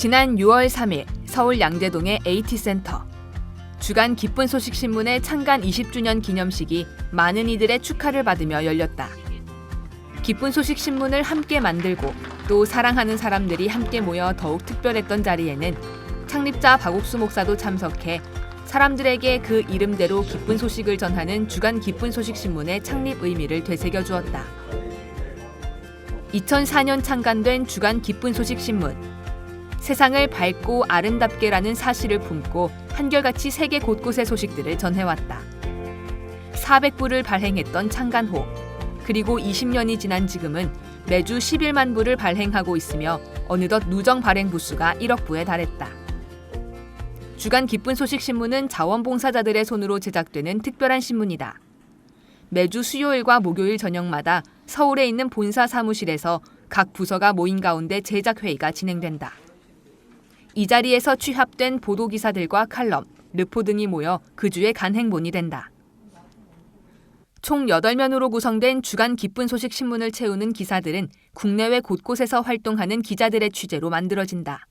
지난 6월 3일 서울 양재동의 AT센터. 주간 기쁜 소식 신문의 창간 20주년 기념식이 많은 이들의 축하를 받으며 열렸다. 기쁜 소식 신문을 함께 만들고 또 사랑하는 사람들이 함께 모여 더욱 특별했던 자리에는 창립자 박옥수 목사도 참석해 사람들에게 그 이름대로 기쁜 소식을 전하는 주간 기쁜 소식 신문의 창립 의미를 되새겨 주었다. 2004년 창간된 주간 기쁜 소식 신문. 세상을 밝고 아름답게라는 사실을 품고 한결같이 세계 곳곳의 소식들을 전해왔다. 400부를 발행했던 창간호. 그리고 20년이 지난 지금은 매주 11만 부를 발행하고 있으며 어느덧 누적 발행 부수가 1억 부에 달했다. 주간 기쁜 소식 신문은 자원봉사자들의 손으로 제작되는 특별한 신문이다. 매주 수요일과 목요일 저녁마다 서울에 있는 본사 사무실에서 각 부서가 모인 가운데 제작회의가 진행된다. 이 자리에서 취합된 보도기사들과 칼럼, 르포 등이 모여 그 주의 간행본이 된다. 총 8면으로 구성된 주간 기쁜 소식 신문을 채우는 기사들은 국내외 곳곳에서 활동하는 기자들의 취재로 만들어진다.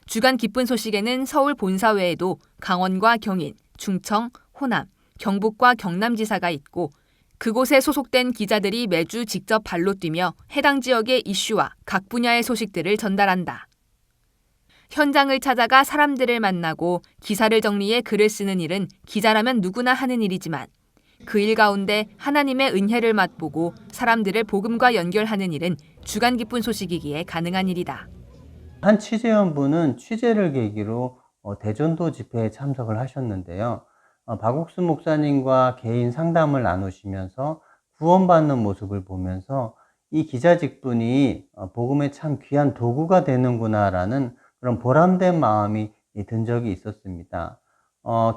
주간 기쁜 소식에는 서울 본사 외에도 강원과 경인, 충청, 호남, 경북과 경남지사가 있고 그곳에 소속된 기자들이 매주 직접 발로 뛰며 해당 지역의 이슈와 각 분야의 소식들을 전달한다. 현장을 찾아가 사람들을 만나고 기사를 정리해 글을 쓰는 일은 기자라면 누구나 하는 일이지만 그 일 가운데 하나님의 은혜를 맛보고 사람들을 복음과 연결하는 일은 주간 기쁜 소식이기에 가능한 일이다. 한 취재원분은 취재를 계기로 대전도 집회에 참석을 하셨는데요. 박옥수 목사님과 개인 상담을 나누시면서 구원받는 모습을 보면서 이 기자 직분이 복음에 참 귀한 도구가 되는구나라는 그런 보람된 마음이 든 적이 있었습니다.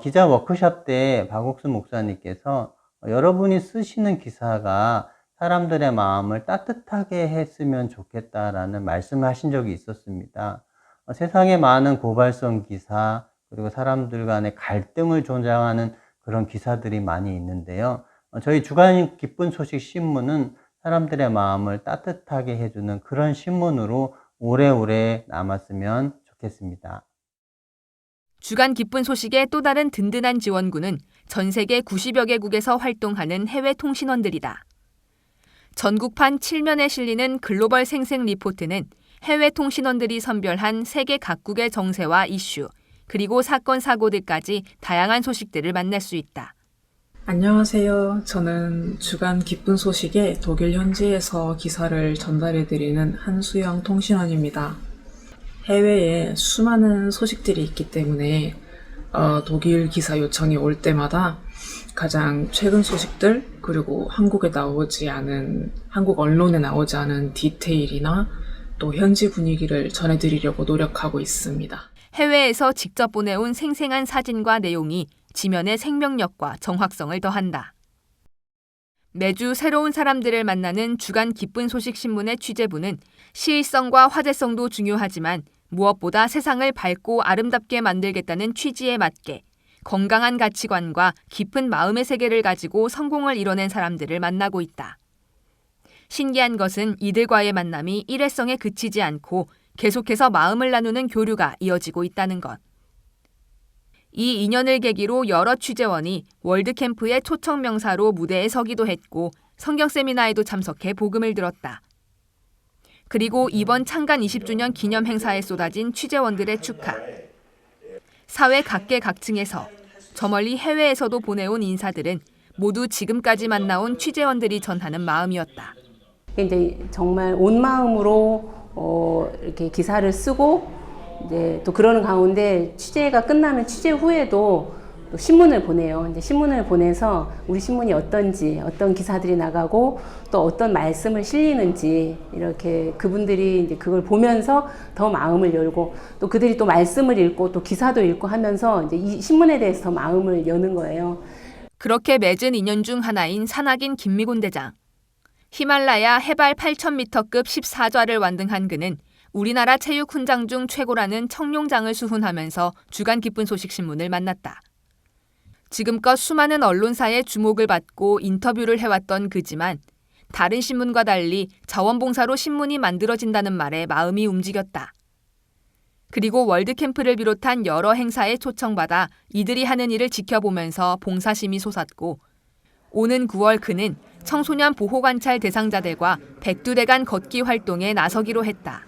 기자 워크숍 때 박옥수 목사님께서 여러분이 쓰시는 기사가 사람들의 마음을 따뜻하게 했으면 좋겠다라는 말씀을 하신 적이 있었습니다. 세상에 많은 고발성 기사, 그리고 사람들 간의 갈등을 조장하는 그런 기사들이 많이 있는데요. 저희 주간 기쁜 소식 신문은 사람들의 마음을 따뜻하게 해주는 그런 신문으로 오래오래 남았으면 좋겠습니다. 주간 기쁜 소식의 또 다른 든든한 지원군은 전 세계 90여 개국에서 활동하는 해외 통신원들이다. 전국판 7면에 실리는 글로벌 생생 리포트는 해외 통신원들이 선별한 세계 각국의 정세와 이슈, 그리고 사건, 사고들까지 다양한 소식들을 만날 수 있다. 안녕하세요. 저는 주간 기쁜 소식의 독일 현지에서 기사를 전달해드리는 한수영 통신원입니다. 해외에 수많은 소식들이 있기 때문에 독일 기사 요청이 올 때마다 가장 최근 소식들, 그리고 한국 언론에 나오지 않은 디테일이나 또 현지 분위기를 전해드리려고 노력하고 있습니다. 해외에서 직접 보내온 생생한 사진과 내용이 지면의 생명력과 정확성을 더한다. 매주 새로운 사람들을 만나는 주간 기쁜 소식 신문의 취재부는 시일성과 화제성도 중요하지만 무엇보다 세상을 밝고 아름답게 만들겠다는 취지에 맞게 건강한 가치관과 깊은 마음의 세계를 가지고 성공을 이뤄낸 사람들을 만나고 있다. 신기한 것은 이들과의 만남이 일회성에 그치지 않고 계속해서 마음을 나누는 교류가 이어지고 있다는 것. 이 인연을 계기로 여러 취재원이 월드캠프의 초청 명사로 무대에 서기도 했고 성경 세미나에도 참석해 복음을 들었다. 그리고 이번 창간 20주년 기념 행사에 쏟아진 취재원들의 축하. 사회 각계각층에서 저 멀리 해외에서도 보내온 인사들은 모두 지금까지 만나온 취재원들이 전하는 마음이었다. 이제 정말 온 마음으로 이렇게 기사를 쓰고 이제 또 그러는 가운데 취재가 끝나면 취재 후에도 또 신문을 보내요. 이제 신문을 보내서 우리 신문이 어떤지, 어떤 기사들이 나가고 또 어떤 말씀을 실리는지 이렇게 그분들이 이제 그걸 보면서 더 마음을 열고 또 그들이 또 말씀을 읽고 또 기사도 읽고 하면서 이제 이 신문에 대해서 더 마음을 여는 거예요. 그렇게 맺은 인연 중 하나인 산악인 김미곤 대장. 히말라야 해발 8,000m급 14좌를 완등한 그는 우리나라 체육 훈장 중 최고라는 청룡장을 수훈하면서 주간 기쁜 소식 신문을 만났다. 지금껏 수많은 언론사의 주목을 받고 인터뷰를 해왔던 그지만 다른 신문과 달리 자원봉사로 신문이 만들어진다는 말에 마음이 움직였다. 그리고 월드캠프를 비롯한 여러 행사에 초청받아 이들이 하는 일을 지켜보면서 봉사심이 솟았고 오는 9월 그는 청소년 보호관찰 대상자들과 백두대간 걷기 활동에 나서기로 했다.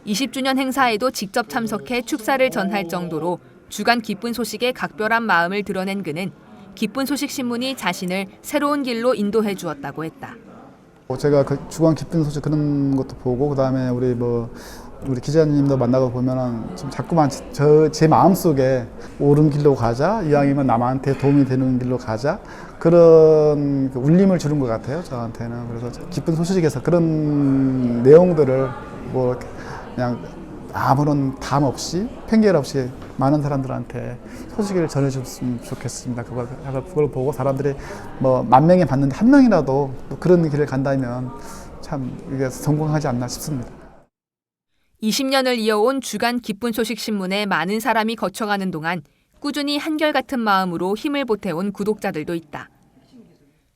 20주년 행사에도 직접 참석해 축사를 전할 정도로 주간 기쁜 소식에 각별한 마음을 드러낸 그는 기쁜 소식 신문이 자신을 새로운 길로 인도해 주었다고 했다. 제가 그 주간 기쁜 소식 그런 것도 보고 그다음에 우리 기자님도 만나고 보면은 좀 자꾸만 제 마음속에 옳은 길로 가자, 이왕이면 남한테 도움이 되는 길로 가자, 그런 울림을 주는 것 같아요, 저한테는. 그래서 기쁜 소식에서 그런 내용들을 뭐 그냥 아무런 담 없이 편견 없이 많은 사람들한테 소식을 전해줬으면 좋겠습니다. 그걸 보고 사람들이 뭐 10,000명이 봤는데 1명이라도 그런 길을 간다면 참 이게 성공하지 않나 싶습니다. 20년을 이어온 주간 기쁜 소식 신문에 많은 사람이 거쳐가는 동안 꾸준히 한결같은 마음으로 힘을 보태온 구독자들도 있다.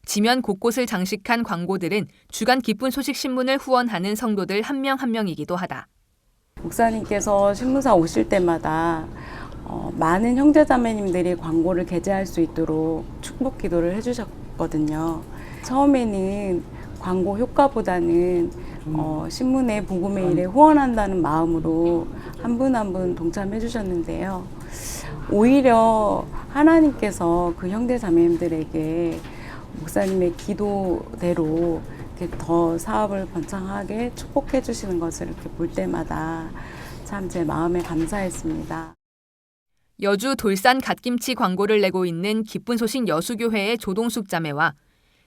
지면 곳곳을 장식한 광고들은 주간 기쁜 소식 신문을 후원하는 성도들 한 명 한 명이기도 하다. 목사님께서 신문사 오실 때마다 많은 형제자매님들이 광고를 게재할 수 있도록 축복 기도를 해주셨거든요. 처음에는 광고 효과보다는 신문에 복음의 일에 후원한다는 마음으로 한 분 한 분 동참해 주셨는데요. 오히려 하나님께서 그 형제자매님들에게 목사님의 기도대로 더 사업을 번창하게 축복해 주시는 것을 이렇게 볼 때마다 참 제 마음에 감사했습니다. 여주 돌산 갓김치 광고를 내고 있는 기쁜 소식 여수교회의 조동숙 자매와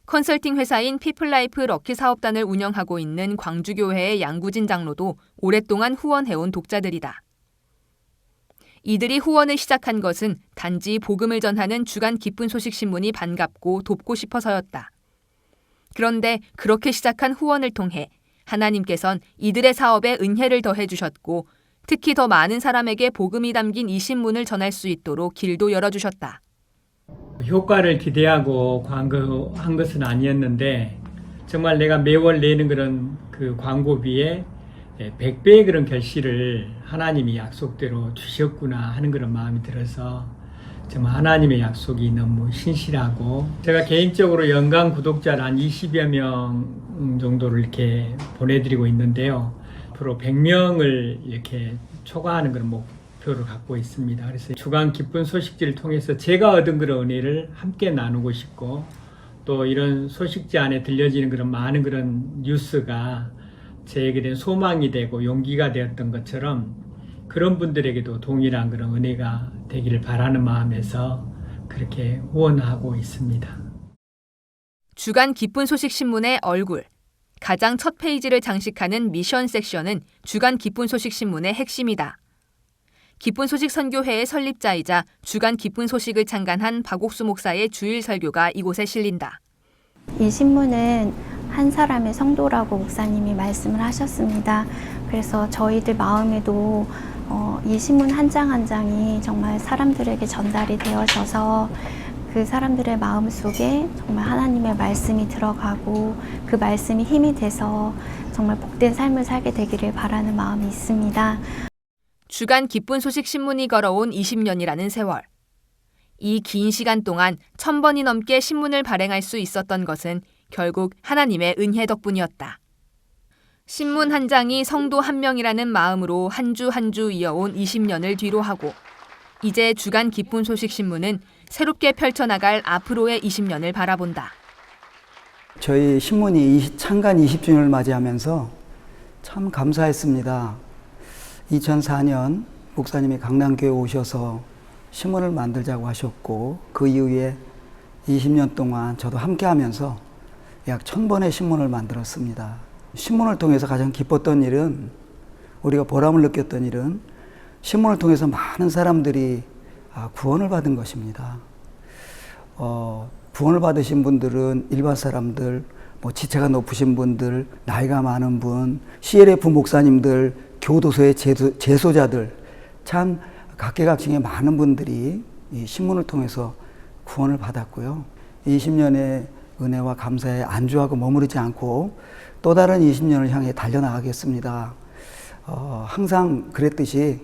컨설팅 회사인 피플라이프 럭키 사업단을 운영하고 있는 광주교회의 양구진 장로도 오랫동안 후원해온 독자들이다. 이들이 후원을 시작한 것은 단지 복음을 전하는 주간 기쁜 소식 신문이 반갑고 돕고 싶어서였다. 그런데 그렇게 시작한 후원을 통해 하나님께선 이들의 사업에 은혜를 더해 주셨고 특히 더 많은 사람에게 복음이 담긴 이 신문을 전할 수 있도록 길도 열어주셨다. 효과를 기대하고 광고한 것은 아니었는데 정말 내가 매월 내는 그런 그 광고비에 100배의 그런 결실을 하나님이 약속대로 주셨구나 하는 그런 마음이 들어서 정말 하나님의 약속이 너무 신실하고 제가 개인적으로 연간 구독자를 한 20여 명 정도를 이렇게 보내드리고 있는데요. 앞으로 100명을 이렇게 초과하는 그런 목표를 갖고 있습니다. 그래서 주간 기쁜 소식지를 통해서 제가 얻은 그런 은혜를 함께 나누고 싶고 또 이런 소식지 안에 들려지는 그런 많은 그런 뉴스가 저에게 된 소망이 되고 용기가 되었던 것처럼 그런 분들에게도 동일한 그런 은혜가 되기를 바라는 마음에서 그렇게 후원하고 있습니다. 주간 기쁜 소식 신문의 얼굴, 가장 첫 페이지를 장식하는 미션 섹션은 주간 기쁜 소식 신문의 핵심이다. 기쁜 소식 선교회의 설립자이자 주간 기쁜 소식을 창간한 박옥수 목사의 주일 설교가 이곳에 실린다. 이 신문은 한 사람의 성도라고 목사님이 말씀을 하셨습니다. 그래서 저희들 마음에도 이 신문 한 장 한 장이 정말 사람들에게 전달이 되어져서 그 사람들의 마음 속에 정말 하나님의 말씀이 들어가고 그 말씀이 힘이 돼서 정말 복된 삶을 살게 되기를 바라는 마음이 있습니다. 주간 기쁜 소식 신문이 걸어온 20년이라는 세월. 이 긴 시간 동안 1000번이 넘게 신문을 발행할 수 있었던 것은 결국 하나님의 은혜 덕분이었다. 신문 한 장이 성도 한 명이라는 마음으로 한 주 한 주 이어온 20년을 뒤로하고 이제 주간 기쁜 소식 신문은 새롭게 펼쳐나갈 앞으로의 20년을 바라본다. 저희 신문이 창간 20주년을 맞이하면서 참 감사했습니다. 2004년 목사님이 강남교회 오셔서 신문을 만들자고 하셨고 그 이후에 20년 동안 저도 함께하면서 약 1000번의 신문을 만들었습니다. 신문을 통해서 가장 기뻤던 일은 우리가 보람을 느꼈던 일은 신문을 통해서 많은 사람들이 구원을 받은 것입니다. 구원을 받으신 분들은 일반 사람들, 지체가 높으신 분들, 나이가 많은 분, CLF 목사님들, 교도소의 재소자들 참 각계각층의 많은 분들이 이 신문을 통해서 구원을 받았고요. 20년의 은혜와 감사에 안주하고 머무르지 않고 또 다른 20년을 향해 달려나가겠습니다. 항상 그랬듯이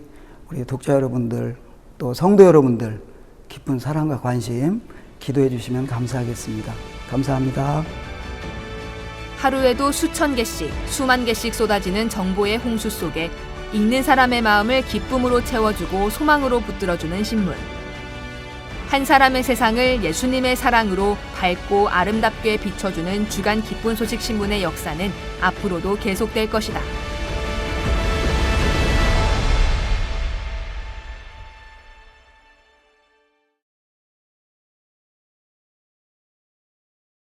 우리 독자 여러분들 또 성도 여러분들 깊은 사랑과 관심 기도해 주시면 감사하겠습니다. 감사합니다. 하루에도 수천 개씩, 수만 개씩 쏟아지는 정보의 홍수 속에 읽는 사람의 마음을 기쁨으로 채워주고 소망으로 붙들어주는 신문. 한 사람의 세상을 예수님의 사랑으로 밝고 아름답게 비춰주는 주간 기쁜 소식 신문의 역사는 앞으로도 계속될 것이다.